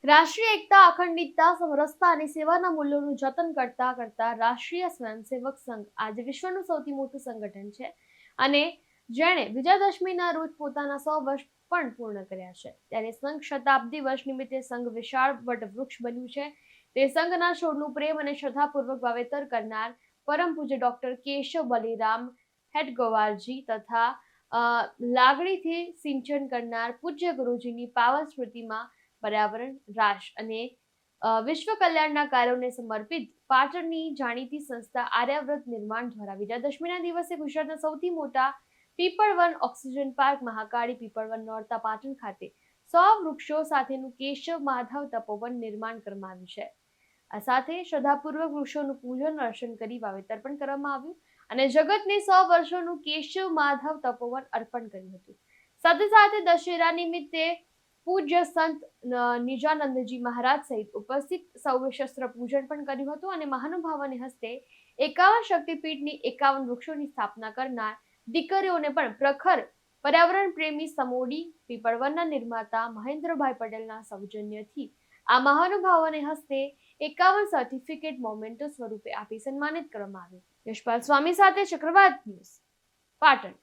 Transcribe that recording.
રાષ્ટ્રીય એકતા, અખંડિતતા, સમરસતા અને સેવાના મૂલ્યોનું જતન કરતા કરતા રાષ્ટ્રીય સ્વયંસેવક સંઘ આજે વિશ્વનું સૌથી મોટું સંગઠન છે અને જેણે વિજયાદશમીના રોજ પોતાના 100 વર્ષ પણ પૂર્ણ કર્યા છે. ત્યારે સંઘ શતાબ્દી વર્ષ નિમિત્તે સંઘ વિશાળ વટવૃક્ષ બન્યું છે. તે સંઘના છોડનું પ્રેમ અને શ્રદ્ધાપૂર્વક વાવેતર કરનાર પરમ પૂજ્ય ડોક્ટર કેશવ બલિરામ હેડગેવારજી તથા લાગણીથી સિંચન કરનાર પૂજ્ય ગુરુજીની પાવન સ્મૃતિમાં પર્યાવરણ, રાષ્ટ્ર અને વિશ્વ કલ્યાણના કાર્યોને સમર્પિત પાટણની જાણીતી સંસ્થા આર્યાવ્રત નિર્માણ દ્વારા વિજયાદશમીના દિવસે ગુજરાતના સૌથી મોટા પીપળવન ઓક્સિજન પાર્ક મહાકાળી પીપળવન નોરતા પાટણ ખાતે 100 વૃક્ષો સાથેનું કેશવ માધવ તપોવન નિર્માણ કરવામાં આવ્યું છે. આ સાથે શ્રદ્ધાપૂર્વક વૃક્ષોનું પૂજન અર્ચન કરી વાવેતર પણ કરવામાં આવ્યું અને જગતને 100 વર્ષોનું કેશવ માધવ તપોવન અર્પણ કર્યું હતું. સાથે સાથે દશેરા નિમિત્તે પૂજ્ય સંત નિજાનંદજી મહારાજ સહિત ઉપસ્થિત સૌએ શસ્ત્ર પૂજન પણ કર્યું હતું અને મહાનુભાવોને હસ્તે 51 શક્તિપીઠની 51 વૃક્ષોની સ્થાપના કરનાર દીકરીઓને પણ પ્રખર પર્યાવરણ પ્રેમી સમોડી પીપળવનના નિર્માતા મહેન્દ્રભાઈ પટેલના સૌજન્યથી આ મહાનુભાવોને હસ્તે 51 સર્ટિફિકેટ મોમેન્ટો સ્વરૂપે આપી સન્માનિત કરવામાં આવ્યું. યશપાલ સ્વામી સાથે ચક્રવાત ન્યૂઝ, પાટણ.